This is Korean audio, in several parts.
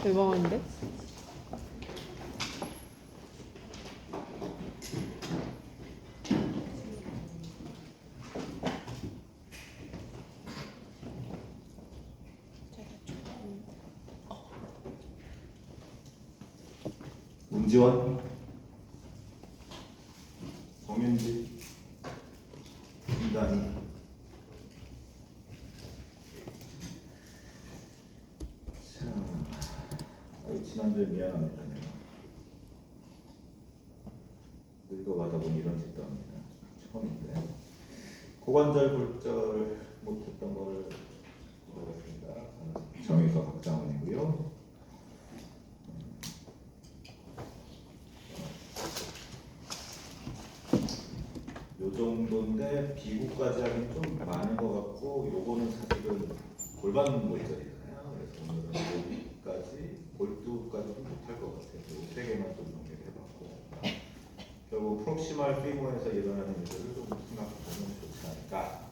대박인데? 문지원, 정윤지, 김단희. 지난주에 미안합니다. 늙어가다 보니 이런 짓도 합니다. 처음인데 고관절 골절 못했던 거를 모르겠습니다. 정의서 박장원이고요. 요 정도인데 비구까지 하긴 좀 많은 것 같고, 요거는 사실은 골반 골절이잖아요. 그래서 오늘은 여기까지 골두까지도 못할 것 같아요. 요 세 개만 좀 정리해봤고, 결국 프록시말 피모에서 일어나는 일들을 좀 생각해보면 좋지 않을까.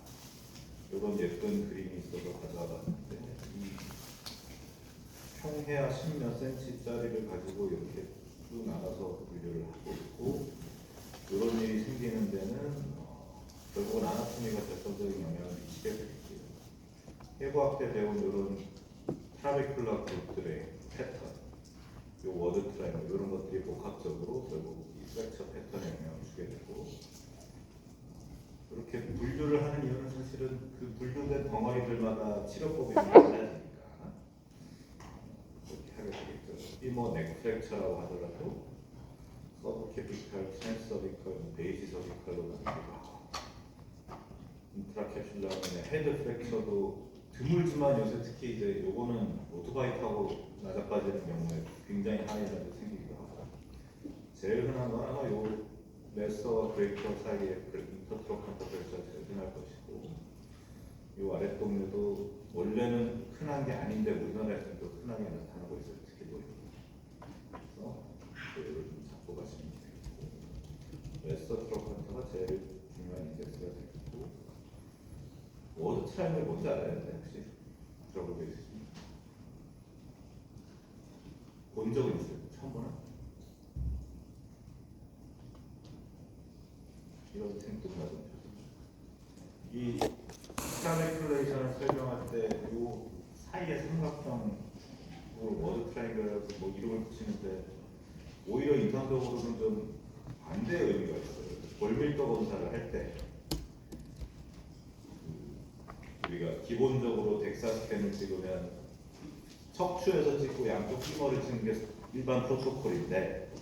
이런 예쁜 그림이 있어서 가져와 봤는데, 이 평해야 10몇 cm짜리를 가지고 이렇게 쭉 나가서 분류를 하고 있고, 이런 일이 생기는 데는 결국은 아나토미가 결정적인 영향을 미치게 되겠고요. 해부학 때 배운 이런 트라베큘라 그룹들의 패턴, 이 워드 트라이앵글 이런 것들이 복합적으로 결국 이 프랙처 패턴에 영향을 주게 되고, 이렇게 분류를 하는 이유는 사실은 그 분류된 덩어리들마다 치료법이 달라지니까 그렇게 하게 되겠죠. 피모 넥 프랙처라고 하더라도 서브캐피탈, 트랜스서비컬, 베이지 서비컬로 나뉘기도 하고, 인트라캡슐라의 헤드 프랙처도 드물지만 요새 특히 이제 요거는 오토바이 타고 나자빠지는 경우에 굉장히 하이라도 생기기도 하고, 제일 흔한 건 아마 요 레서와 브레이커 사이의 인터트로칸터 프랙처가 제일 흔할 것이고, 요 아랫동료도 원래는 흔한 게 아닌데 우리나라에서도 흔하게 나타나고 있어요. 특히 보입니다. 그래서 이걸 좀 잡고 가시면 되겠고, 레서 트로칸터가 제일 중요한 인덱스가 되겠고, 워드 트라이앵글 뭔지 알아요? 네, 혹시 들어보고 계십니까? 본 적은 있어요? 처음 보나? 이런 생뚱맞은 표정. 이 스타레큘레이션을 설명할 때 이 사이의 삼각형 워드 트라이앵글에서 뭐 이름을 붙이는데 오히려 인상적으로는 좀 반대의 의미가 있어요. 골밀도 검사를 할 때 우리가 기본적으로 덱사 스캔을 찍으면 척추에서 찍고 양쪽 피머를 찍는 게 일반 프로토콜인데,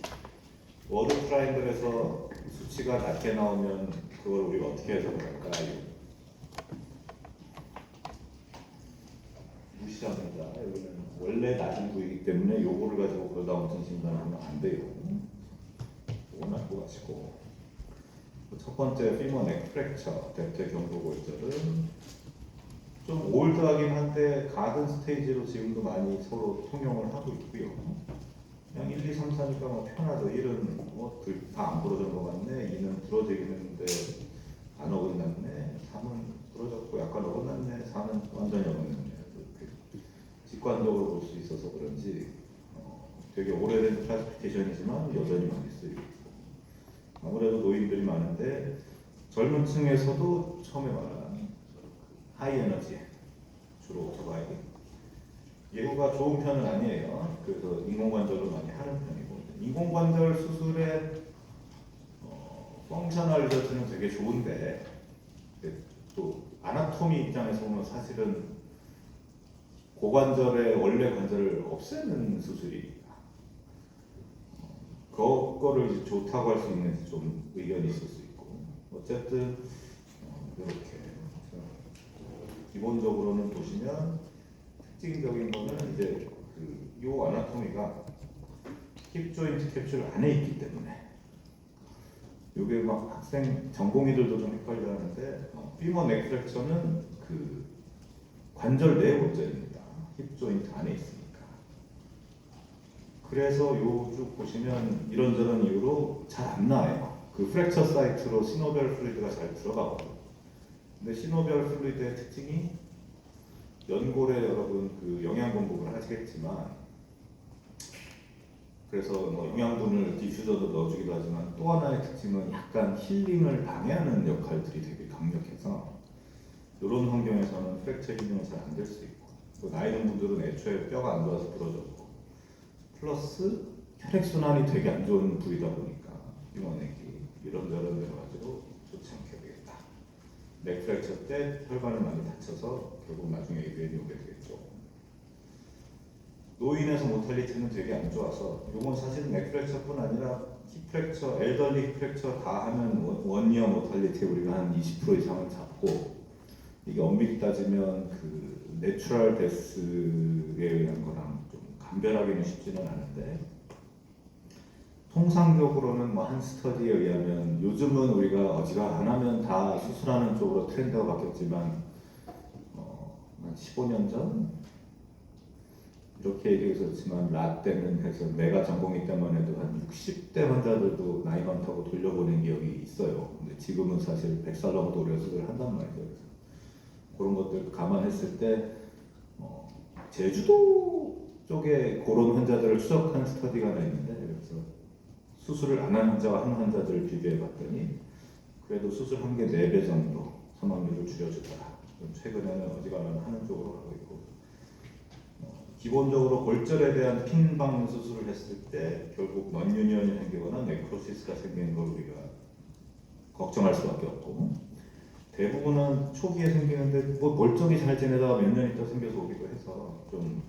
워드 트라이앵글에서 수치가 낮게 나오면 그걸 우리가 어떻게 해석을 할까요? 무시합니다. 여기는 원래 낮은 부위이기 때문에 요거를 가지고 그러다 엄청 진단하면 안 돼요. 이건 알고 가시고, 첫 번째 피머 넥 프랙처 대퇴 경도 골절은 좀 올드하긴 한데 가든 스테이지로 지금도 많이 서로 통용을 하고 있고요. 그냥 1, 2, 3, 4니까 뭐 편하죠. 1은 다 안 부러진 것 같네, 2는 부러지긴 했는데 안 어긋났네, 3은 부러졌고 약간 어긋났네, 4는 완전히 어긋났네. 직관적으로 볼 수 있어서 그런지 되게 오래된 클래시피케이션이지만 여전히 많이 쓰이고 있고, 아무래도 노인들이 많은데 젊은 층에서도 처음에 말한 하이 에너지, 주로 오토바이, 예후가 좋은 편은 아니에요. 그래서 인공관절을 많이 하는 편이고, 인공관절 수술의 펑셔널 리저트는 되게 좋은데, 또 아나토미 입장에서 보면 사실은 고관절의 원래 관절을 없애는 수술입니다. 그거를 이제 좋다고 할 수 있는지 좀 의견이 있을 수 있고, 어쨌든 이렇게 기본적으로는 보시면 특징적인 거는 이제 요 아나토미가 힙 조인트 캡슐 안에 있기 때문에, 요게 막 학생 전공의들도 좀 헷갈려 하는데, 피머 넥 프랙처는 그 관절 내 골절입니다. 힙 조인트 안에 있으니까. 그래서 요 쭉 보시면 이런저런 이유로 잘 안 나와요. 그 프랙처 사이트로 시노비얼 플루이드가 잘 들어가거든요. 근데 시노비얼 플루이드의 특징이 연골에 여러분 그 영양 공급을 하시겠지만, 그래서 뭐 영양분을 디퓨저도 넣어주기도 하지만 또 하나의 특징은 약간 힐링을 방해하는 역할들이 되게 강력해서 이런 환경에서는 프랙처 힐링은 잘 안 될 수 있고, 또 나이 든 분들은 애초에 뼈가 안 좋아서 부러졌고, 플러스 혈액순환이 되게 안 좋은 부위다 보니까 피머넥이 이런저런 여러 가지로 좋지 않게 되겠다. 넥 프랙처 때 혈관을 많이 다쳐서 결국 나중에 AVN이 오게 되겠죠. 노인에서 모탈리티는 되게 안 좋아서, 이건 사실 넥 프랙처뿐 아니라 힙 프랙처, 엘더리 프랙처 다 하면 원이어 모탈리티 우리가 한 20% 이상은 잡고, 이게 엄밀히 따지면 그 내추럴 데스에 의한 거랑 좀 감별하기는 쉽지는 않은데, 통상적으로는 뭐 한 스터디에 의하면, 요즘은 우리가 어지가 안 하면 다 수술하는 쪽으로 트렌드가 바뀌었지만 한 15년 전 이렇게 얘기했었지만 라떼는 해서 내가 전공이 때만 해도 한 60대 환자들도 나이 많다고 돌려보낸 기억이 있어요. 근데 지금은 사실 100살 넘어도 우리가 수술을 한단 말이죠. 그래서 그런 것들 감안했을 때 제주도 쪽에 그런 환자들을 추적한 스터디가 하나 있는데, 그래서 수술을 안 한 환자와 한 환자들을 비교해 봤더니 그래도 수술 한 개 4배 정도 사망률을 줄여주더라. 최근에는 어지간하면 하는 쪽으로 가고 있고, 기본적으로 골절에 대한 핀 박는 수술을 했을 때 결국 non-union이 생기거나 네크로시스가 생기는 걸 우리가 걱정할 수밖에 없고, 대부분은 초기에 생기는데 뭐 멀쩡히 잘 지내다가 몇 년 있다 생겨서 오기도 해서, 좀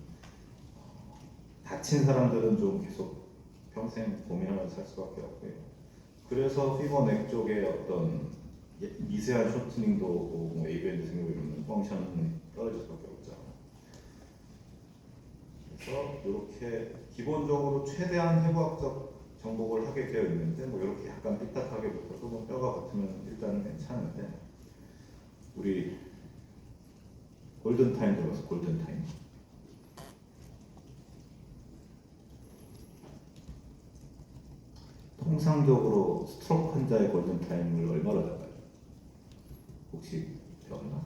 다친 사람들은 좀 계속 평생 고민하면서 살 수밖에 없고요. 그래서 피머넥 쪽에 어떤 미세한 쇼트닝도 오고 뭐 AVN도 생기고 이러면 펑션이 떨어질 수밖에 없죠. 그래서 이렇게 기본적으로 최대한 해부학적 정복을 하게 되어 있는데, 뭐 이렇게 약간 삐딱하게 붙어도 뭐 뼈가 붙으면 일단은 괜찮은데, 우리 골든타임 들어서 골든타임. 통상적으로 스트로크 환자의 골든타임을 얼마나 잡아요? 혹시 배웠나?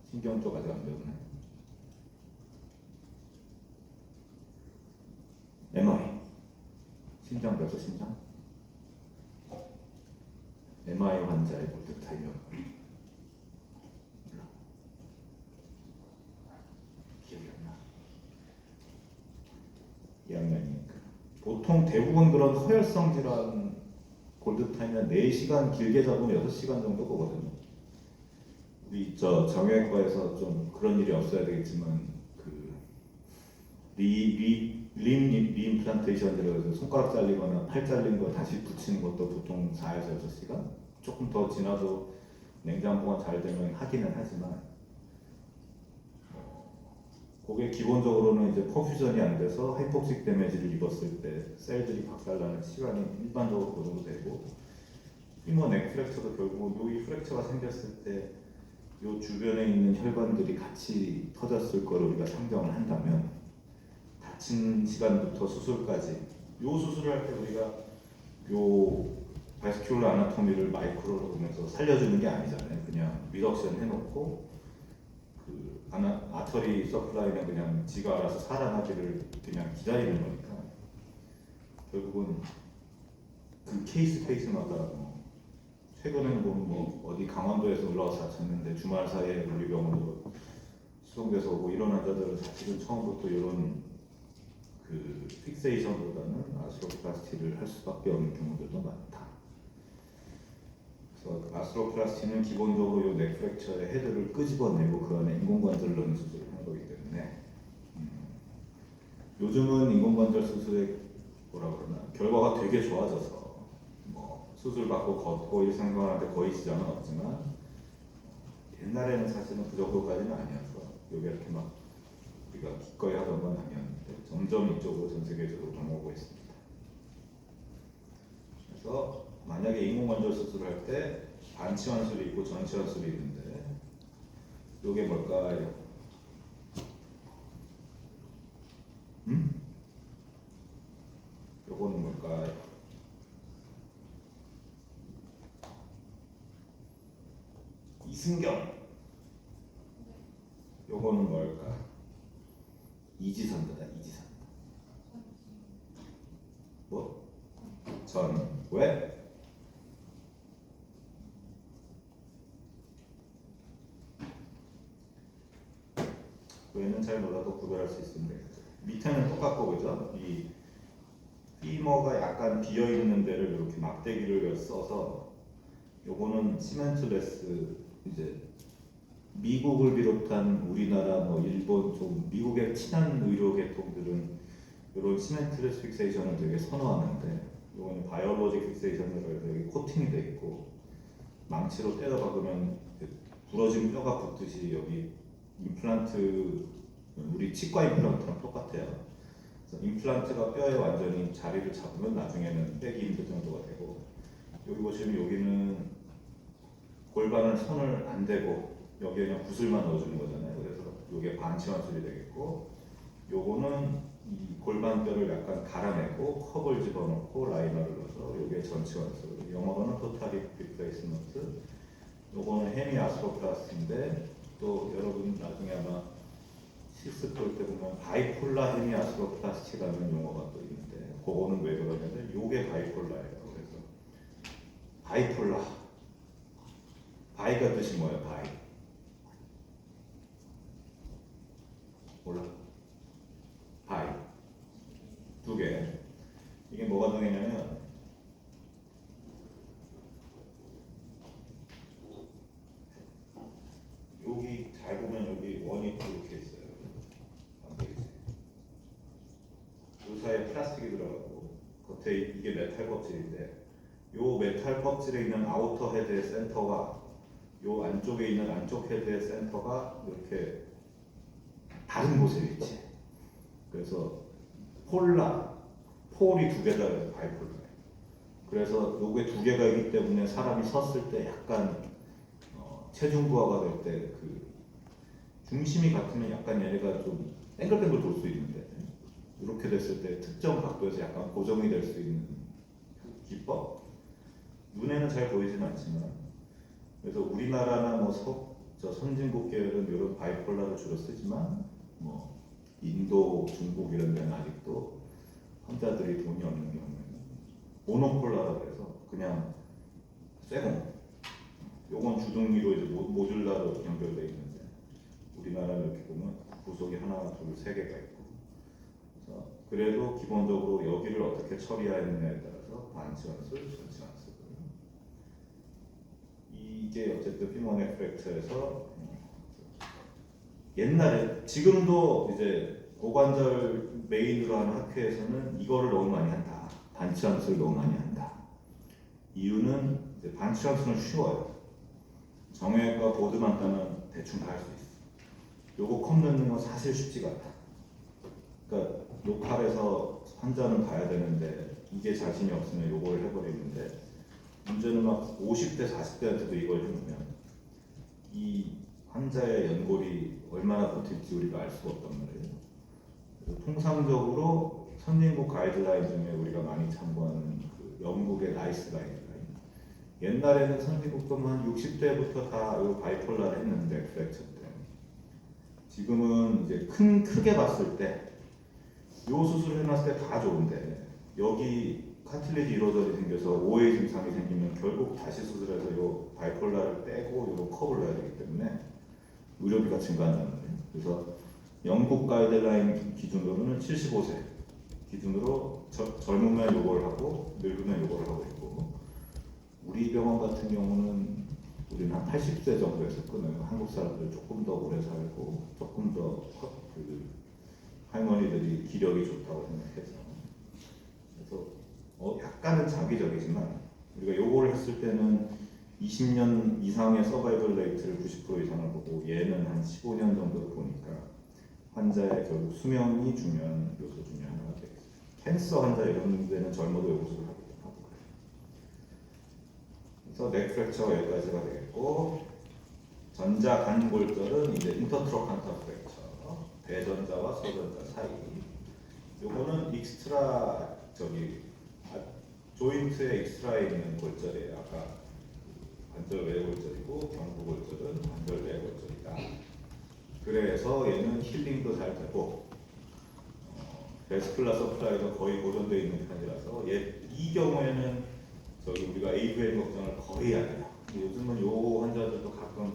신경 쪽 아직 안 배웠나요? MI, 심장 배웠어? 심장? MI 환자의 골든타임이 얼마나? 몰라. 기억이 안 나. 2학년이니까. 보통 대부분 그런 허혈성 질환 골든타임은 4시간, 길게 잡으면 6시간 정도 거거든요. 우리 저 정형외과에서 좀 그런 일이 없어야 되겠지만, 그 리임플란테이션이라고 해서 손가락 잘리거나 팔 잘린 거 다시 붙이는 것도 보통 4에서 6시간? 조금 더 지나도 냉장보관 잘 되면 하기는 하지만, 그게 기본적으로는 이제 퍼퓨전이 안 돼서 하이폭식 데미지를 입었을 때 셀들이 박살나는 시간이 일반적으로 그 정도 되고, 피머 넥 프랙처도 결국 이 프랙처가 생겼을 때 이 주변에 있는 혈관들이 같이 터졌을 거를 우리가 상정을 한다면, 다친 시간부터 수술까지, 요 수술을 할 때 우리가 요 바스큘러 아나토미를 마이크로로 보면서 살려주는 게 아니잖아요. 그냥 리덕션 해놓고 그 아터리 서플라이는 그냥 지가 알아서 살아나기를 그냥 기다리는 거니까, 결국은 그 케이스마다 최근에는 뭐 어디 강원도에서 올라와서 다쳤는데 주말 사이에 우리 병원으로 수송돼서 오고 이런 환자들은 사실은 처음부터 이런 그 픽세이션보다는 아스트로플라스티를 할 수밖에 없는 경우들도 많다. 그래서 아스트로플라스티는 기본적으로 이 넥 프랙처의 헤드를 끄집어내고 그 안에 인공관절을 넣는 수술을 하는 거기 때문에, 요즘은 인공관절 수술의 뭐라 그러나 결과가 되게 좋아져서 뭐 수술 받고 걷고 일상생활하는데 거의 지장은 없지만, 옛날에는 사실은 그 정도까지는 아니어서 여기 이렇게 막 우리가 기꺼이 하던 건 아니었는데 점점 이쪽으로 전 세계적으로 넘어오고 있습니다. 그래서 만약에 인공관절 수술할 때 반치환술이 있고 전치환술이 있는데, 이게 뭘까요? 요거는 뭘까요? 이승경. 요거는 뭘까? 이지선다다. 이지선. 뭐? 전. 왜? 왜는 잘 몰라도 구별할 수 있습니다. 밑에는 똑같고 그죠? 이 피머가 약간 비어 있는 데를 이렇게 막대기를 써서 요거는 시멘트레스 이제 미국을 비롯한 우리나라 뭐 일본 좀 미국의 친한 의료 계통들은 이런 시멘트레스 픽세이션을 되게 선호하는데 요거는 바이올로직 픽세이션으로 해서 여기 코팅이 돼 있고 망치로 때려 박으면 부러진 뼈가 붙듯이 여기 임플란트 우리 치과 임플란트랑 똑같아요. 그래서 임플란트가 뼈에 완전히 자리를 잡으면 나중에는 빼기 힘들 정도가 되고 여기 보시면 여기는 골반을 손을 안 대고 여기에 그냥 붓을만 넣어주는 거잖아요. 그래서 이게 반치환술이 되겠고 요거는 이 골반뼈를 약간 갈아내고 컵을 집어넣고 라이너를 넣어서 요게 전치환술. 영어로는 토탈 리플레이스먼트. 요거는 헤미아스로플라스인데 또 여러분 나중에 아마 실습 볼 때 보면 바이폴라 헤미아스로플라스티라는 용어가 또 있는데 그거는 왜 그러냐면 요게 바이폴라예요. 그래서 바이폴라 바이가 뜻이 뭐예요? 바이 몰라? 바이 두 개. 이게 뭐가 정했냐면 여기 잘 보면 여기 원이 이렇게 있어요. 안 보이지? 요 사이에 플라스틱이 들어가고 겉에 이게 메탈 껍질인데 요 메탈 껍질에 있는 아우터 헤드의 센터가 요 안쪽에 있는 안쪽 헤드의 센터가 이렇게 다른 곳에 위치해. 그래서 폴이 두 개다. 그래서 바이폴라. 그래서 요게 두 개가 있기 때문에 사람이 섰을 때 약간 체중 부하가 될 때 그 중심이 같으면 약간 얘네가 좀 땡글땡글 돌 수 있는데 이렇게 됐을 때 특정 각도에서 약간 고정이 될 수 있는 그 기법. 눈에는 잘 보이지는 않지만 그래서 우리나라나 뭐 선진국 계열은 이런 바이폴라를 주로 쓰지만 뭐 인도, 중국 이런 데는 아직도 환자들이 돈이 없는 경우에는 모노폴라라고 해서 그냥 쇠공. 요건 주둥이로 이제 모듈라로 연결되어 있는데 우리나라는 이렇게 보면 구석이 하나, 둘, 세 개가 있고 그래서 그래도 기본적으로 여기를 어떻게 처리하느냐에 따라서 반치환술, 전치환술 이게 어쨌든 피모네 프랙처에서 옛날에 지금도 이제 고관절 메인으로 하는 학회에서는 이거를 너무 많이 한다. 반치환술 너무 많이 한다. 이유는 이제 반치환술은 쉬워요. 정형외과 보드만 따면 대충 다 할 수 있어. 요거 컵 넣는 건 사실 쉽지가 않다. 그러니까 로컬에서 환자는 봐야 되는데 이게 자신이 없으면 요걸 해버리는데 문제는 막 50대, 40대한테도 이걸 해놓으면 이 환자의 연골이 얼마나 버틸지 우리가 알 수가 없단 말이에요. 그래서 통상적으로 선진국 가이드라인 중에 우리가 많이 참고하는 그 영국의 나이스 가이드라인. 옛날에는 선진국도 한 60대부터 다 바이폴라를 했는데 프랙처 때. 지금은 이제 크게 봤을 때 요 수술을 해놨을 때 다 좋은데 여기 카틸리지 이로저이 생겨서 오해 증상이 생기면 결국 다시 수술해서 요 바이폴라를 빼고 요 컵을 넣어야 되기 때문에 의료비가 증가한다는 거예요. 그래서 영국 가이드라인 기준으로는 75세 기준으로 젊으면 요걸 하고 늙으면 요걸 하고 있고 우리 병원 같은 경우는 우리는 한 80세 정도에서 끊어요. 한국 사람들 조금 더 오래 살고 조금 더 할머니들이 기력이 좋다고 생각해서 그래서 약간은 자기적이지만 우리가 요거를 했을 때는 20년 이상의 서바이벌 레이트를 90% 이상을 보고 얘는 한 15년 정도를 보니까 환자의 결국 수명이 중요한 요소 중에 하나가 되겠어요. 캔서 환자 이런 데는 젊어도 요구수를 하기도 하고 그래서 넥 프랙처가 여기까지가 되겠고 전자간골절은 이제 인터트로칸터 프랙처 대전자와 소전자 사이 요거는 익스트라 조인트에 익스트라에 있는 골절이에요. 아까 관절 외골절이고 경부골절은 관절 내골절이다. 그래서 얘는 힐링도 잘 되고 베스클라 서프라이도 거의 보존되어 있는 편이라서 이 경우에는 저기 우리가 AVM 걱정을 거의 안 해요. 요즘은 요 환자들도 가끔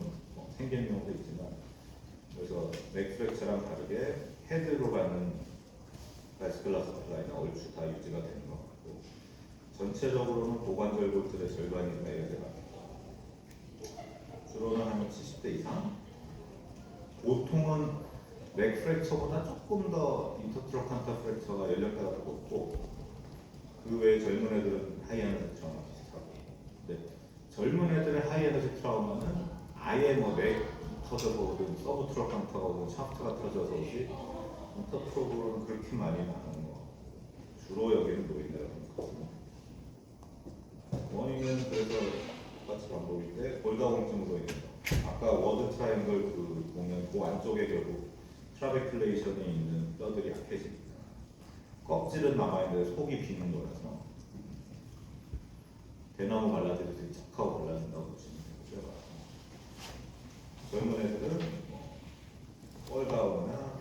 생기는 경우도 있지만 그래서 넥프렉처랑 다르게 헤드로 가는 베스클라 서프라이는 얼추 다 유지가 되는 것 같고 전체적으로는 고관절 골절의 절반 이상이 돼갑니다. 주로는 한 70대 이상. 보통은 넥 프랙처보다 조금 더 인터트로칸터 프랙처가 연령대가 더 높고 그 외에 젊은 애들은 하이에너지 트라우마 비슷하고 근데 젊은 애들의 하이에너지 트라우마는 아예 넥 터져서 오든 서브 트로칸터가 오든 샤프트가 터져서 오지 인터트로브로는 그렇게 많이 나는 거 주로 여기는 노인네라고 생각합니다. 원인은 그래서 똑같이 반복인데 골다공증으로 인해서 아까 워드 트라이앵글 보면 그 안쪽에 결국 트라베큘레이션이 있는 뼈들이 약해집니다. 껍질은 남아있는데 속이 비는 거라서 대나무 발라드듯이 척하고 발라진다고 보시면 되고요. 젊은 애들은 뻘다거나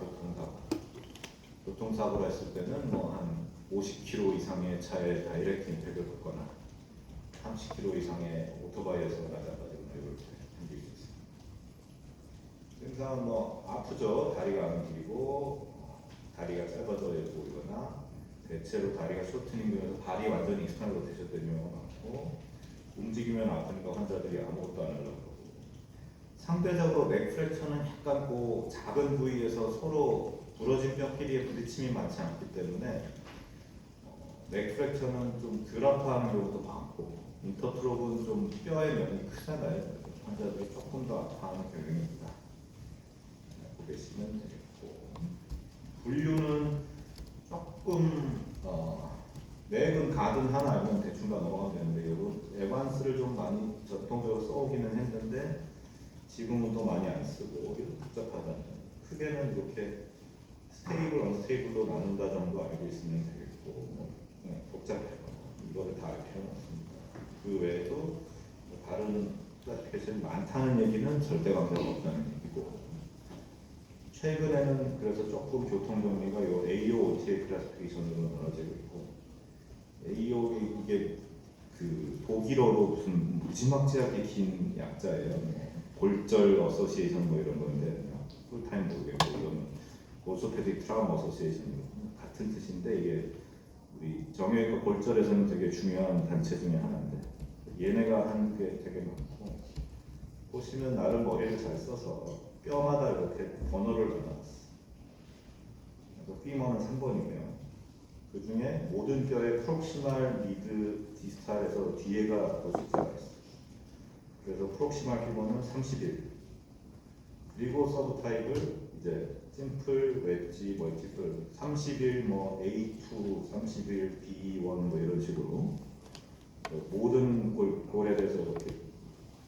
교통사고를 했을 때는 한 50km 이상의 차에 다이렉트 임팩을 받거나 30km 이상의 오토바이에서 낮아가지고 이렇게 생길 수 있습니다. 증상은 아프죠. 다리가 안 움직이고 다리가 짧아져 보이거나 대체로 다리가 쇼트닝 되면서 발이 완전히 익스터널 로테이션 경우가 많고 움직이면 아프니까 환자들이 아무것도 안 하려고 그러고 상대적으로 넥 프랙처는 약간 작은 부위에서 서로 부러진 뼈끼리의 부딪힘이 많지 않기 때문에 넥 프랙처는 좀 덜 아파하는 경우도 많고 인터트로브는 좀 뼈의 면이 크잖아요. 환자들이 조금 더 아파하는 경향입니다. 알고 계시면 되겠고 분류는 조금 넥은 가든 하나 알면 대충 다 넘어가면 되는데 이런 에반스를 좀 많이 전통적으로 써오기는 했는데 지금은 또 많이 안 쓰고 이렇게 복잡하다면 크게는 이렇게 스테이블, 언스테이블로 나눈다 정도 알고 있으면 되겠고 복잡해요. 이거를 다 알 필요는 없습니다. 그 외에도 다른 클래시피케이션이 많다는 얘기는 절대 관계가 없다는 얘기고 최근에는 그래서 조금 교통 정리가 요 AO, OTA 클래시피케이션으로 나눠지고 있고 AO 이게 독일어로 무슨 무지막지하게 긴 약자예요. 골절 어소시에이션 이런 건데 풀타임 모르겠고 이거는 오소페딕 트라우마 어소시에이션 같은 뜻인데 이게 우리 정형외과 골절에서는 되게 중요한 단체 중에 하나인데 얘네가 한 게 되게 많고 보시면 나름 머리를 잘 써서 뼈마다 이렇게 번호를 넣어놨어. 그래서 피머는 3번이고요. 그 중에 모든 뼈의 프록시말, 미드, 디스탈에서 뒤에가 그 숫자가 있어. 그래서 프록시말 피머는 31. 그리고 서브 타입을 이제 심플, 웨지, 멀티플 31, A2, 31, B1 이런 식으로 모든 골에 대해서 이렇게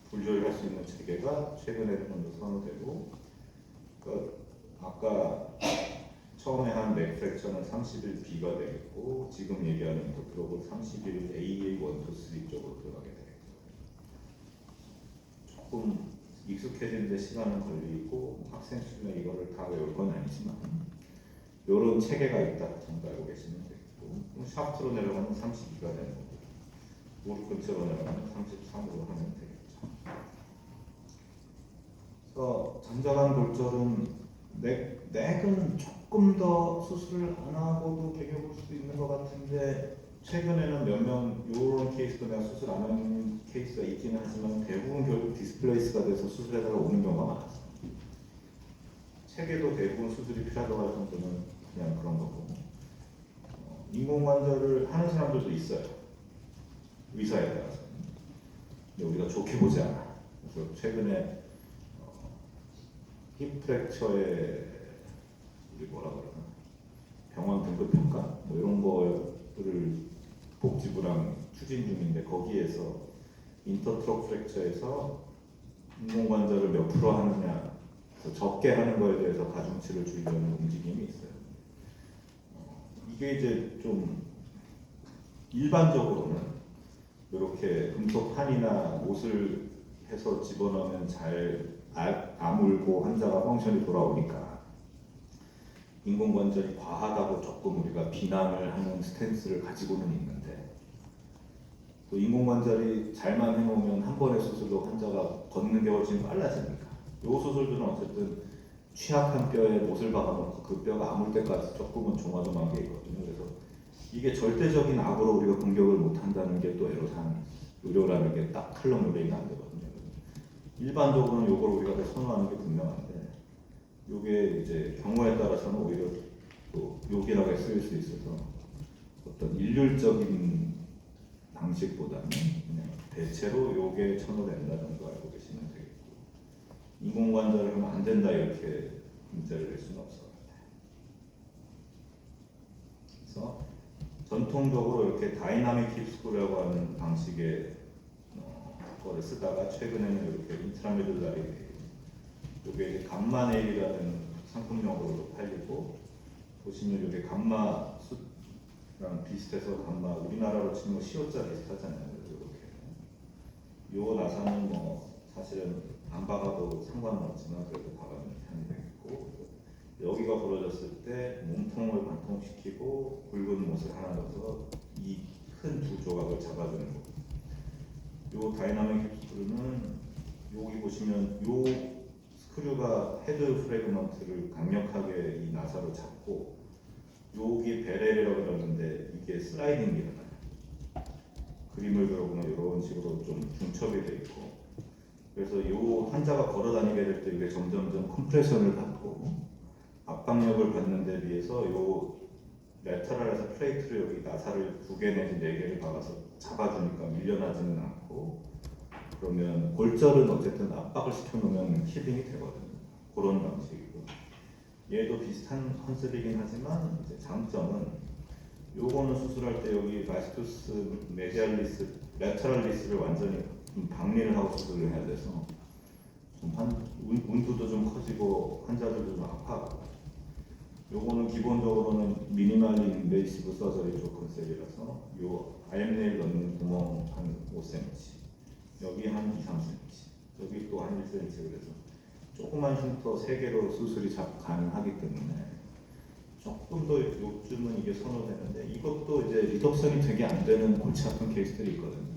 분류할 수 있는 체계가 최근에 좀 더 선호되고 아까 처음에 한 넥프랙처는 31B가 되겠고 지금 얘기하는 인터트로브 31 A1, 2, 3 쪽으로 들어가게 되겠죠. 조금 익숙해지는데 시간은 걸리고 학생 수준에 이거를 다 외울 건 아니지만 이런 체계가 있다 정도 알고 계시면 되겠고 샤프트로 내려가면 32가 되는 거고 무릎 근처로 내려가면 33으로 하면 되겠죠. 그래서 잔절한 골절은 넥은 조금 더 수술을 안 하고도 개겨볼 수도 있는 것 같은데 최근에는 몇 명 이런 케이스도 내가 수술 안 하는 케이스가 있기는 하지만 대부분 결국 디스플레이스가 돼서 수술에다가 오는 경우가 많았어. 체계도 대부분 수술이 필요하다고 할 정도는 그냥 그런 거고 인공관절을 하는 사람들도 있어요. 의사에 따라서. 근데 우리가 좋게 보지 않아. 그래서 최근에 힙 프랙처에 우리 뭐라 그러나 병원 등급 평가 이런 거를 복지부랑 추진 중인데 거기에서 인터트록 프랙처에서 인공관절을 몇 프로 하느냐 적게 하는 거에 대해서 가중치를 주려는 움직임이 있어요. 이게 이제 좀 일반적으로는 이렇게 금속 판이나 못을 해서 집어넣으면 잘 아물고 환자가 펑션이 돌아오니까 인공관절이 과하다고 조금 우리가 비난을 하는 스탠스를 가지고는 있는데, 또 인공관절이 잘만 해놓으면 한 번의 수술로 환자가 걷는 게 훨씬 빨라지니까 이 수술들은 어쨌든 취약한 뼈에 못을 박아놓고 그 뼈가 아물 때까지 조금은 조마조마한 게 있거든요. 그래서 이게 절대적인 악으로 우리가 공격을 못한다는 게 또 애로사항, 의료라는 게 딱 칼럼 물레이가 안 되거든요. 일반적으로는 이걸 우리가 선호하는 게 분명한데, 이게 이제 경우에 따라서는 오히려 또 요긴하게 쓰일 수 있어서 어떤 일률적인 방식보다는 그냥 대체로 요게 선호된다 정도 알고 계시면 되겠고, 인공관절을 하면 안 된다 이렇게 문제를 낼 수는 없을 것 같아요. 그래서 전통적으로 이렇게 다이나믹 힙스크루라고 하는 방식의 거를 쓰다가 최근에는 이렇게 인트라메듈라리, 이게 이제 감마 네일이라는 상품용으로 팔리고, 보시면 이게 감마 숫랑 비슷해서 감마, 우리나라로 치면 시옷자 비슷하잖아요. 이렇게 요 나사는 뭐 사실은 안 박아도 상관은 없지만 그래도 박아주는 편이 되겠고, 여기가 부러졌을 때 몸통을 관통시키고 굵은 못을 하나 넣어서 이 큰 두 조각을 잡아주는 거. 요 다이나믹 힙스크루는 여기 보시면 요 스크류가 헤드 프래그먼트를 강력하게 이 나사로 잡고, 여기 베렐이라고 그러는데 이게 슬라이딩 일어나요. 그림을 그려보면 이런 식으로 좀 중첩이 돼 있고, 그래서 요 환자가 걸어 다니게 될 때 이게 점점점 컴프레션을 받고 압박력을 받는 데 비해서 요 레터럴에서 플레이트를 여기 나사를 2개 내지 4개를 박아서 잡아주니까 밀려나지는 않고, 그러면 골절은 어쨌든 압박을 시켜놓으면 힐링이 되거든요. 그런 방식이고, 얘도 비슷한 컨셉이긴 하지만 이제 장점은 요거는 수술할 때 여기 마스투스 메디알리스, 레터럴리스를 완전히 박리를 하고 수술을 해야 돼서 좀 운두도 좀 커지고 환자들도 좀 아파하고, 요거는 기본적으로는 미니멀리 인베이시브 서저리 쪽 컨셉이라서 요 아이엠네일 넣는 구멍 한 5cm, 여기 한 2, 3cm, 여기 또 한 1cm, 그래서 조그만 흉터 3개로 수술이 가능하기 때문에 조금 더 요즘은 이게 선호되는데, 이것도 이제 리덕션이 되게 안 되는 골치 아픈 케이스들이 있거든요.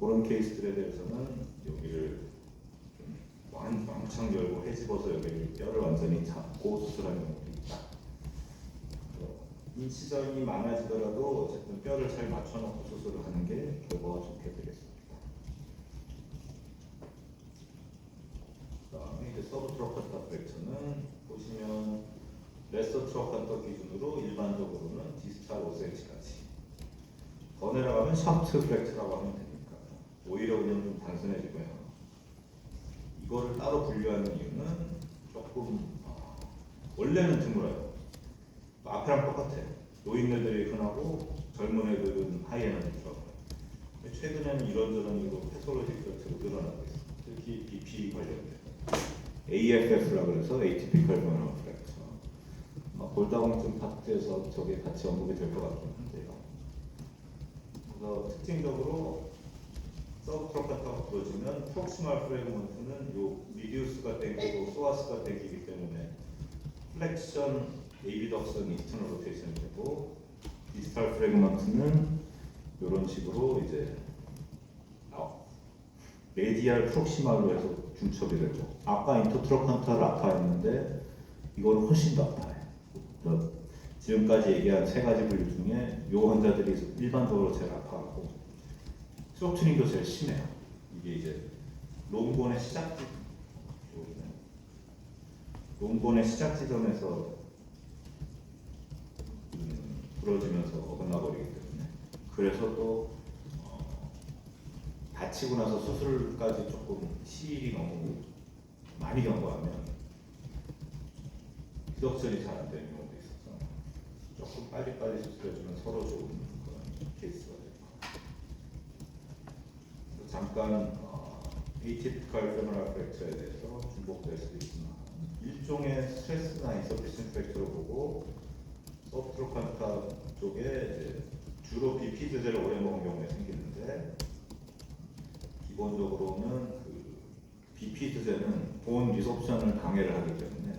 그런 케이스들에 대해서는 여기를 왕창 열고 헤집어서 여기를 뼈를 완전히 잡고 수술하는 경우도 있다. 인치전이 많아지더라도 어쨌든 뼈를 잘 맞춰놓고 수술을 하는 게 결과가 좋게 되겠습니다. 그다음에 이제 서브 트로칸터 프랙처는 보시면 레스터 트로칸터 기준으로 일반적으로는 디스탈 5cm까지, 더 내려가면 샤프트 프랙처라고 하면 되니까 오히려 그냥 좀 단순해지고요. 이거를 따로 분류하는 이유는 조금 원래는 드물어요. 앞에랑 똑같아요. 노인네들이 흔하고 젊은 애들은 하이에너지 트러블. 최근에는 이런저런 이거 패솔로직 프랙처로 늘어나고 있어요. 특히 BP 관련된 AFF라고 해서 에이티피컬 버너 프랙처. 골다공증 파트에서 저게 같이 언급이 될 것 같긴 한데요. 그래서 특징적으로 서브 트로칸터가 부러지면 프록시멀 프래그먼트는 요 미디우스가 땡기고 소아스가 땡기기 때문에 플렉션, 에이비덕션, 이스터널 로테이션이 되고, 디스탈 프래그먼트는 이런 식으로 이제 레디알 프록시말로 해서 중첩이 되고, 아까 인터트로칸터를 아파했는데 이거는 훨씬 더 아파요. 지금까지 얘기한 3가지 분류 중에 이 환자들이 일반적으로 제일 아파하고 스트럭처링도 제일 심해요. 이게 이제 롱본의 시작 지점에서 부러지면서 어긋나버리기 때문에, 그래서 또 다치고 나서 수술까지 조금 시일이 너무 많이 경과하면 기덕절이 잘 안 되는 경우도 있어서 조금 빨리빨리 수술해주면 서로 좋은 그런 케이스가 됩니다. 잠깐 에이티피컬 페모랄 프랙처에 대해서 중복될 수도 있지만, 일종의 스트레스나 인서피션 프랙처로 보고, 서브트로칸터 쪽에 이제 주로 비피드제를 오래 먹은 경우에 생기는데, 기본적으로는 그 비피드제는 본 리소프션을 방해를 하기 때문에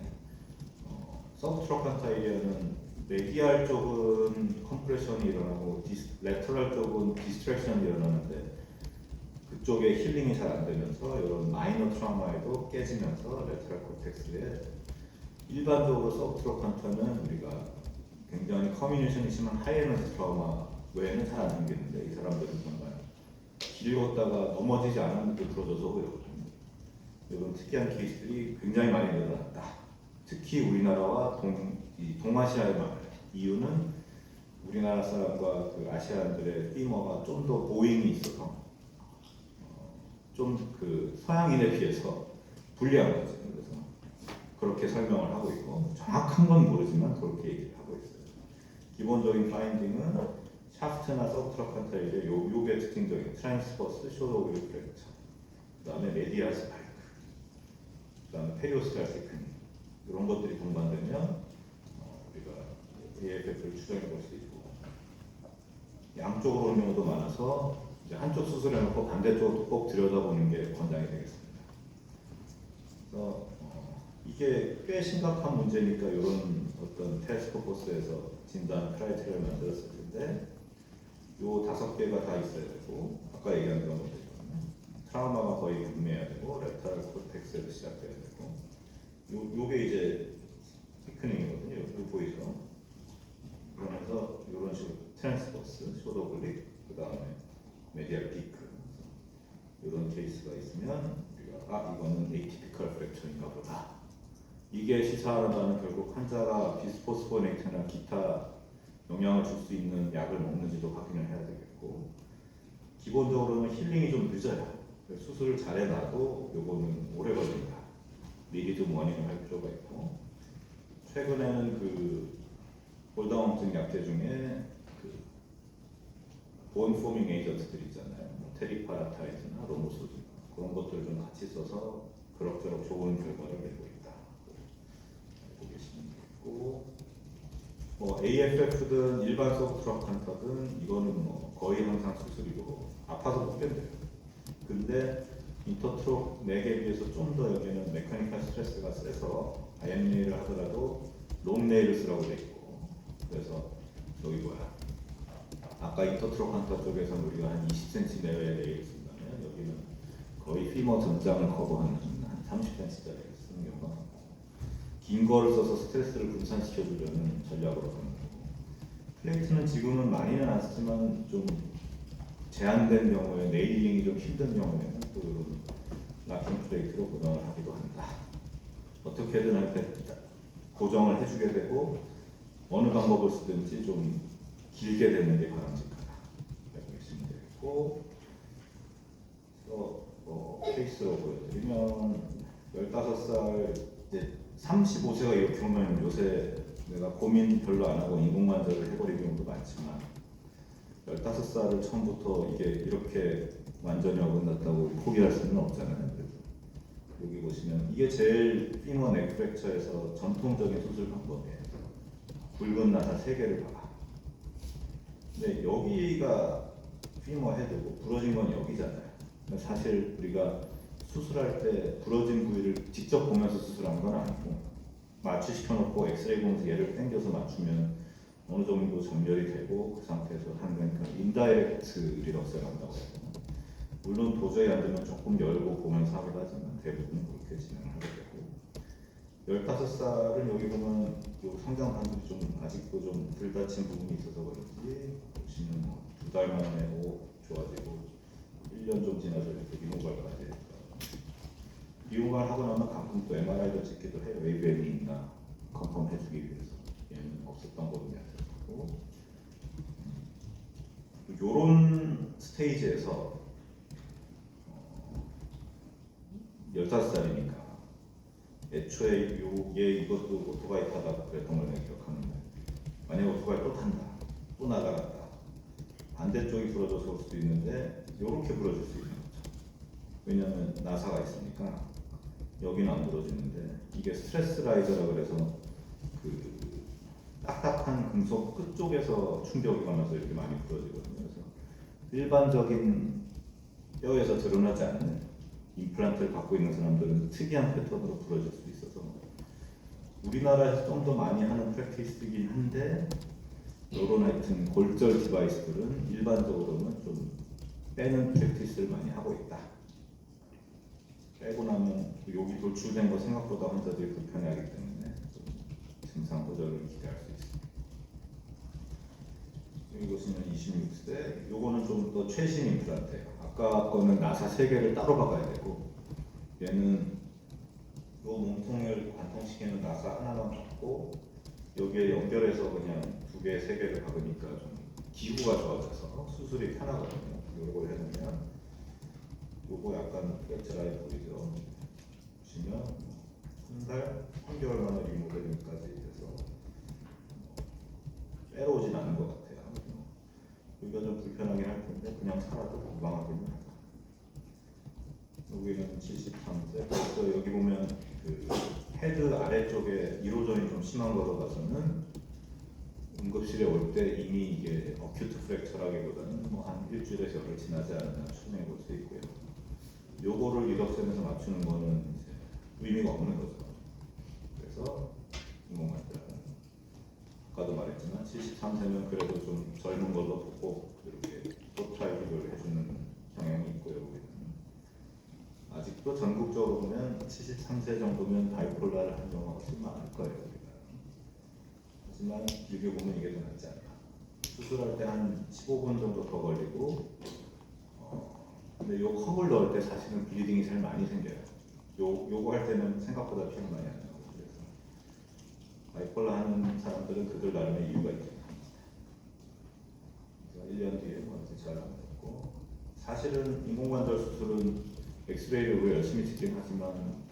서브트로칸타이리아는 메디알 쪽은 컴프레션이 일어나고 레터럴 쪽은 디스트랙션이 일어나는데 그쪽에 힐링이 잘 안 되면서 이런 마이너 트라우마에도 깨지면서 레터럴 코텍스에 일반적으로 서브트로칸타는 우리가 굉장히 커뮤니케이션이 심한 하이에너지 트라우마 외에는 잘 안 생기는데 이 사람들은 정말 길 걷다가 넘어지지 않았는데 부러져서 그러거든요. 이런 특이한 케이스들이 굉장히 많이 늘어났다. 특히 우리나라와 동아시아의 말 이유는 우리나라 사람과 그 아시아인들의 피머가 좀 더 보잉이 있어서 좀 그 서양인에 비해서 불리한 거죠. 그래서 그렇게 설명을 하고 있고 정확한 건 모르지만 그렇게 얘기를 하고 있어요. 기본적인 파인딩은 샤프트나 서브트로칸타일의 요게 특징적인 트랜스버스 쇼로그 프랙처, 그 다음에 메디알 스파이크, 그 다음에 페리오스탈 테크닉 이런 것들이 동반되면 우리가 AFF를 추정해 볼 수 있고 양쪽으로 오는 경우도 많아서 이제 한쪽 수술해놓고 반대쪽도 꼭 들여다보는 게 권장이 되겠습니다. 그래서 이게 꽤 심각한 문제니까 이런 어떤 테스코포스에서 진단 크라이테리아를 만들었을 텐데 요 5개가 다 있어야 되고 아까 얘기한 그런 것들 트라우마가 거의 분명해야 되고 레터럴 코텍스에서 시작돼야 되고 요게 이제 피크닝이거든요. 요 보이죠? 그러면서 이런 식으로 트랜스버스, 쇼더블릭, 그 다음에 메디알 피크 이런 케이스가 있으면 우리가 이거는 에이티피컬 프랙처인가 보다. 이게 시사하는 결국 환자가 비스포스포네이트나 기타 영향을 줄 수 있는 약을 먹는지도 확인을 해야 되겠고 기본적으로는 힐링이 좀 늦어요. 수술을 잘해놔도 요거는 오래 걸린다. 미리 좀 원인을 할 필요가 있고 최근에는 그 골다공증 약제 중에 그 본포밍 에이전트들 있잖아요. 뭐 테리파라타이드나 로모소진 그런 것들을 좀 같이 써서 그럭저럭 좋은 결과를 내고 있다. 알고 계시면 되겠고 AFF든 일반 서브트로칸타든 이거는 뭐 거의 항상 수술이고 아파서 못 견뎌요. 근데 인터트록 맥에 비해서 좀 더 여기는 메카니컬 스트레스가 세서 IMNA를 하더라도 롱네일을 쓰라고 돼 있고 그래서 여기 뭐야 아까 인터트로칸타 쪽에서는 우리가 한 20cm 내외의 네일을 쓴다면 여기는 거의 피머 전장을 커버하는 한 30cm짜리 쓰는 경우가 많고 긴 거를 써서 스트레스를 분산시켜 주려는 전략으로 가는 거고 플레이트는 지금은 많이는 안 쓰지만 좀 제한된 경우에 네일링이 좀 힘든 경우에는 또 이런 락킹 플레이트로 고정을 하기도 한다. 어떻게든 할 때 고정을 해주게 되고 어느 방법을 쓰든지 좀 길게 되는 게 바람직하다. 이렇게 보시면 되겠고 케이스로 보여드리면 15살 이제 35세가 이렇게 오면 요새 내가 고민 별로 안 하고 인공관절을 해버리는 경우도 많지만 15살을 처음부터 이게 이렇게 완전히 어긋났다고 포기할 수는 없잖아요. 그래서 여기 보시면 이게 제일 피머 넥 프랙처에서 전통적인 수술 방법이에요. 굵은 나사 3개를 박아. 근데 여기가 피머 헤드고 부러진 건 여기잖아요. 사실 우리가 수술할 때 부러진 부위를 직접 보면서 수술하는 건 아니고 마취시켜놓고 엑스레이 보면서 얘를 당겨서 맞추면 어느 정도 전멸이 되고 그 상태에서 하는 거니까 인다이렉트 리덕스를 한다고 해요. 물론 도저히 안 되면 조금 열고 보면서 하기도 하지만 대부분 그렇게 진행을 하게 되고 15살은 여기 보면 요 성장 반들이 좀 아직도 좀 불닫힌 부분이 있어서 그런지 보시면 뭐 2달 만에 좋아지고 1년 좀 지나서 이렇게 리모발까지 했다. 리모발 하고 나면 가끔 또 MRI도 찍기도 해요. 웨이브엠이 있나 컨펌 해주기 위해서. 얘는 없었던 거군요. 요런 스테이지에서 15살이니까 애초에 얘 이것도 오토바이 타다가 그랬던 걸 내가 기억하는데 만약에 오토바이 또 탄다 또 나가갔다 반대쪽이 부러져서 올 수도 있는데 이렇게 부러질 수 있는 거죠. 왜냐하면 나사가 있으니까 여기는 안 부러지는데 이게 스트레스 라이저라 그래서 그 딱딱한 금속 끝쪽에서 충격이 가면서 이렇게 많이 부러지거든요. 그래서 일반적인 뼈에서 드러나지 않는 임플란트를 갖고 있는 사람들은 특이한 패턴으로 부러질 수 있어서 우리나라에서 좀 더 많이 하는 프랙티스이긴 한데 이런 하여튼 골절 디바이스들은 일반적으로는 좀 빼는 프랙티스를 많이 하고 있다. 빼고 나면 여기 돌출된 거 생각보다 환자들이 불편해하기 때문에 좀 증상 호전을 기대할 수 있습니다. 여기 보시면 26세, 요거는 좀 더 최신 임플란트예요. 아까 거는 나사 3개를 따로 박아야 되고 얘는 요 몸통을 관통시키는 나사 하나만 박고 여기에 연결해서 그냥 2개, 3개를 박으니까 좀 기구가 좋아져서 수술이 편하거든요. 요걸 해놓으면 요거 약간 프랙처라인 보이죠? 보시면 1달, 3개월 만에 리모델링까지 돼서 빼러오진 않은 것 같아요. 여기가 좀 불편하긴 할 텐데 그냥 살아도 건강하기는 하다. 여기는 73세. 벌써 여기 보면 그 헤드 아래쪽에 1호전이 좀 심한 거로 봐서는 응급실에 올 때 이미 이게 어큐트 프랙처라기보다는 뭐 한 일주일에서 열흘 지나지 않았나 추정해 볼 수 있고요. 요거를 리덕션에서 맞추는 거는 이제 의미가 없는 거죠. 그래서 인공관절 아까도 말했지만 73세면 그래도 좀 젊은 걸로 보고 이렇게 프로타입을 해주는 경향이 있고요. 아직도 전국적으로 보면 73세 정도면 바이폴라를 한 경우가 훨씬 많을 거예요. 우리가. 하지만 길게 보면 이게 더 낫지 않나. 수술할 때 한 15분 정도 더 걸리고 근데 요 컵을 넣을 때 사실은 블리딩이 제일 많이 생겨요. 요거 할 때는 생각보다 피가 많이 안 나고 그래서 바이폴라 하는 사람들은 그들 나름의 이유가 있죠. 그래서 1년 뒤에 뭐 이제 잘하고 있고 사실은 인공관절 수술은 엑스레이를 왜 열심히 찍긴 하지만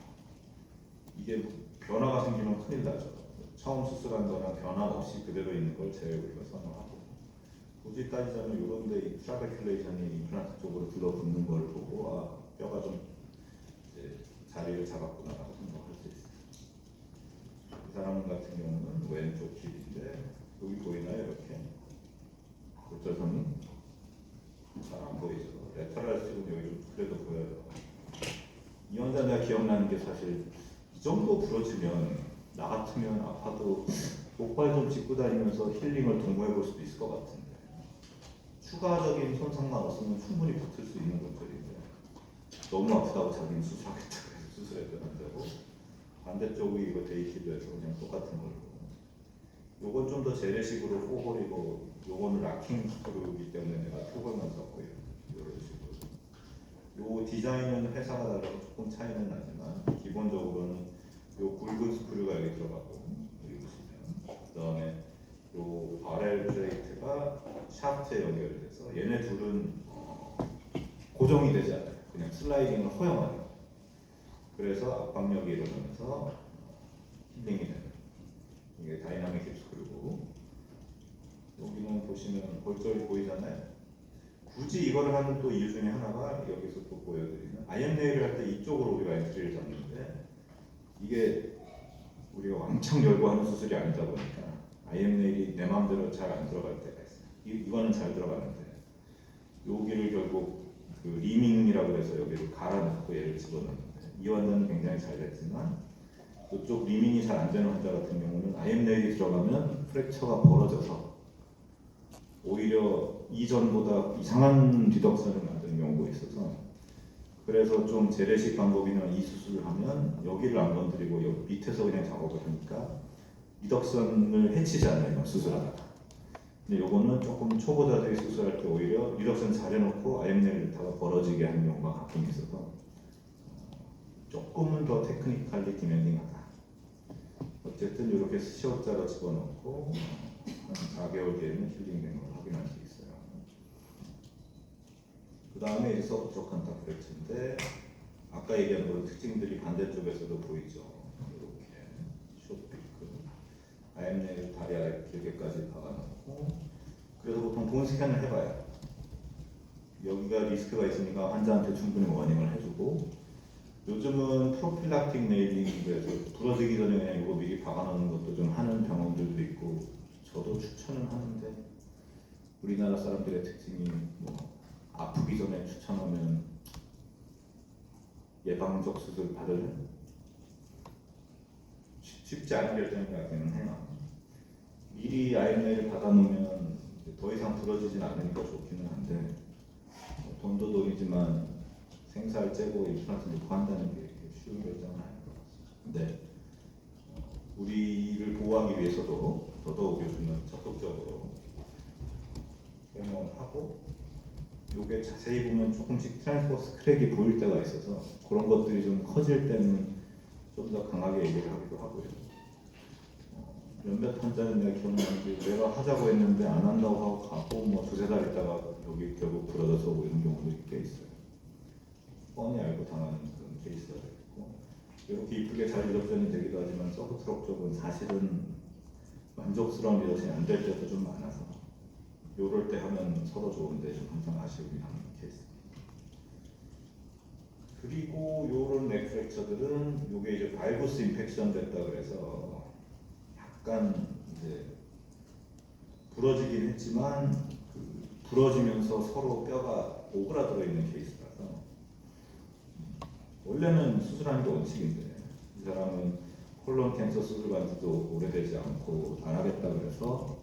이게 변화가 생기면 큰일 나죠. 처음 수술한 거나 변화 없이 그대로 있는 걸 제일 우리가 선호하고 굳이 따지자면 이런 데 이 트라베큘레이션이 임플란트 쪽으로 들어붙는 걸 보고 아 뼈가 좀 이제 자리를 잡았구나 라고 생각할 수 있어요. 이 사람 같은 경우는 왼쪽 길인데 여기 보이나요? 이렇게 골절선이 잘 안 보이죠. 레터럴 쪽은 여기 좀 그래도 보여요. 이 환자 내가 기억나는 게 사실 이 정도 부러지면 나 같으면 아파도 목발 좀 짚고 다니면서 힐링을 도모해 볼 수도 있을 것 같은데 추가적인 손상만 없으면 충분히 버틸 수 있는 골절인데 너무 아프다고 자기는 수술하겠다고 해서 수술했던 환자고 반대쪽이 이거 데이키드에서 그냥 똑같은 걸로 요건 좀 더 재래식으로 포골이고 요거는 락킹 스크루이기 때문에 내가 표골만 썼고요. 이런 식으로 요 디자인은 회사가 달라서 조금 차이는 나지만 기본적으로는 요 굵은 스크류가 여기 들어가고 여기 보시면 그 다음에 요 바렐 플레이트가 샤프트에 연결이 돼서 얘네 둘은 고정이 되지 않아요. 그냥 슬라이딩을 허용하는 그래서 압박력이 일어나면서 힐링이 되는 이게 다이나믹 힙스크류고 여기는 보시면 골절이 보이잖아요. 굳이 이거를 하는 또 이유 중에 하나가 여기서 또 보여드리는 아이언 네일을 할 때 이쪽으로 우리가 엔트리를 잡는데 이게 우리가 왕창 열고 하는 수술이 아니다 보니까 아이언 네일이 내 마음대로 잘 안 들어갈 때가 있어요. 이거는 잘 들어가는데 여기를 결국 그 리밍이라고 해서 여기를 갈아넣고 얘를 집어넣는데 이 환자는 굉장히 잘 됐지만 이쪽 리밍이 잘 안 되는 환자 같은 경우는 아이언 네일이 들어가면 프랙처가 벌어져서 오히려 이전보다 이상한 리덕션을 만드는 경우가 있어서 그래서 좀 재래식 방법이나 이 수술을 하면 여기를 안 건드리고 여기 밑에서 그냥 작업을 하니까 리덕션을 해치잖아요 수술하다가. 근데 요거는 조금 초보자들이 수술할 때 오히려 리덕션 잘 해놓고 아이엠네일 넣다가 벌어지게 하는 경우가 가끔 있어서 조금은 더 테크니컬리 디맨딩하다. 어쨌든 이렇게 시옷자로 집어넣고 한 4개월 뒤에는 힐링된 걸 확인할 수 있어요. 그 다음에 이제 소프트 컨택트 프랙처인데 아까 얘기한 그런 특징들이 반대쪽에서도 보이죠. 이렇게 숏피크, 아이엠네일 다리 아래 길게까지 박아놓고 그래서 보통 본 스캔을 해봐요. 여기가 리스크가 있으니까 환자한테 충분히 워닝을 해주고 요즘은 프로필락틱 네일링에서 부러지기 전에 그냥 이거 미리 박아놓는 것도 좀 하는 병원들도 있고 저도 추천은 하는데 우리나라 사람들의 특징이 뭐 아프기 전에 추천하면 예방적 수술 받으면 쉽지 않은 결정이 같기는 해요. 미리 IMA를 받아놓으면 더 이상 부러지진 않으니까 좋기는 한데 돈도 돈이지만 생살 째고 임플란트 넣고 한다는 게 쉬운 결정은 아닌 것 같습니다. 근데 우리를 보호하기 위해서도 더더욱 요즘은 적극적으로 설명을 하고, 요게 자세히 보면 조금씩 트랜스버스 크랙이 보일 때가 있어서 그런 것들이 좀 커질 때는 좀 더 강하게 얘기를 하기도 하고요. 몇몇 환자는 내가 기억나는 게 내가 하자고 했는데 안 한다고 하고 가고 뭐 두세 달 있다가 여기 결국 부러져서 뭐 이런 경우도 꽤 있어요. 뻔히 알고 당하는 그런 케이스가 있고, 이렇게 이쁘게 잘 리덕션이 되기도 하지만 서브트럭 쪽은 사실은 만족스러운 리덕션이 안 될 때도 좀 많아서 요럴 때 하면 서로 좋은데 좀 항상 아쉬움이 남는 케이스. 그리고 요런 넥프랙처들은 요게 이제 발구스 인펙션 됐다 그래서 약간 이제 부러지긴 했지만 부러지면서 서로 뼈가 오그라들어 있는 케이스라서 원래는 수술하는 게 원칙인데 이 사람은 콜론 캔서 수술 받은 지도 오래되지 않고 안 하겠다 그래서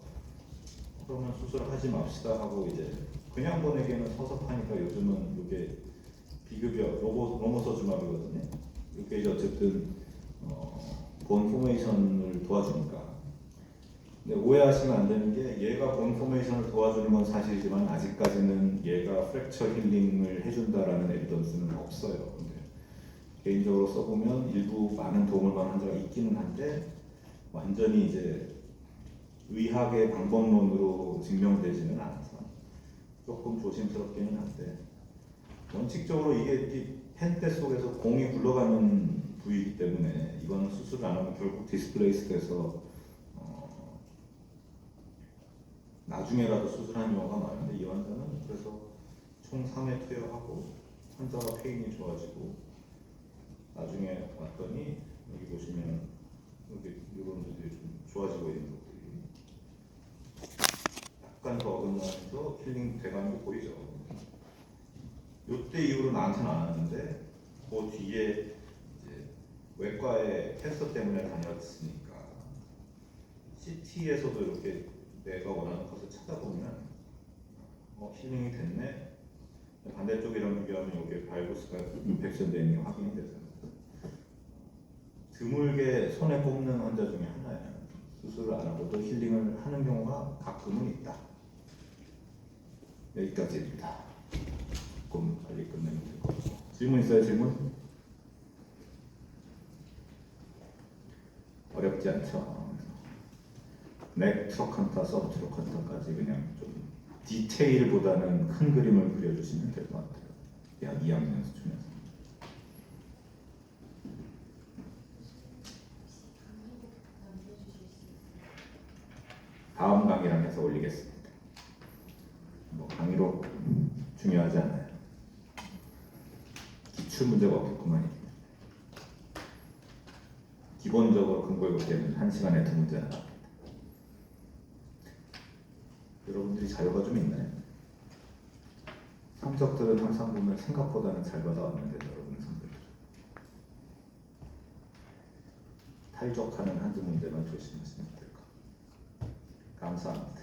그러면 수술하지 맙시다 하고 이제 그냥 보내기에는 섭섭하니까 요즘은 이게 비급여 로모서주마비거든요. 이게 이제 어쨌든 본 포메이션을 도와주니까. 근데 오해하시면 안 되는 게 얘가 본 포메이션을 도와주는 건 사실이지만 아직까지는 얘가 프랙처 힐링을 해준다라는 에비던스는 없어요. 근데 개인적으로 써보면 일부 많은 도움을 받는 환자가 있기는 한데 완전히 이제 의학의 방법론으로 증명되지는 않아서 조금 조심스럽기는 한데 원칙적으로 이게 펜대 속에서 공이 굴러가는 부위이기 때문에 이거는 수술 안 하면 결국 디스플레이스돼서 나중에라도 수술하는 경우가 많은데 이 환자는 그래서 총 3회 투여하고 환자가 페인이 좋아지고 나중에 왔더니 여기 보시면 여기 이런 것들이 좀 좋아지고 있는 것들이 약간 더 어긋나면서 힐링 돼가는 거 보이죠. 요때 이후로 나한테는 안 왔는데 그 뒤에 이제 외과에 캔서 때문에 다녔으니까 CT에서도 이렇게 내가 원하는 컷을 찾아보면 힐링이 됐네. 반대쪽이랑 비교하면 이게 발구스가 인펙션 되는 게 확인이 되잖아요. 드물게 손에 꼽는 환자 중에 하나예요. 수술을 안 하고도 힐링을 하는 경우가 가끔은 있다. 여기까지입니다. 조금 빨리 끝내면 될 것 같고. 질문 있어요? 질문? 어렵지 않죠? 넥 트로칸타, 서브 트로칸타까지 그냥 좀 디테일보다는 큰 그림을 그려주시면 될 것 같아요. 약 2학년 수준에서. 다음 강의랑 해서 올리겠습니다. 뭐 강의로 중요하지 않아요. 기출 문제가 없겠구만. 기본적으로 근거에 볼 때는 1시간에 2문제 나갑니다. 여러분들이 자료가 좀 있나요? 성적들은 항상 보면 생각보다는 잘 받아왔는데 여러분 성적들 탈족하는 한두 문제만 조심하시면 될 것. 감사합니다.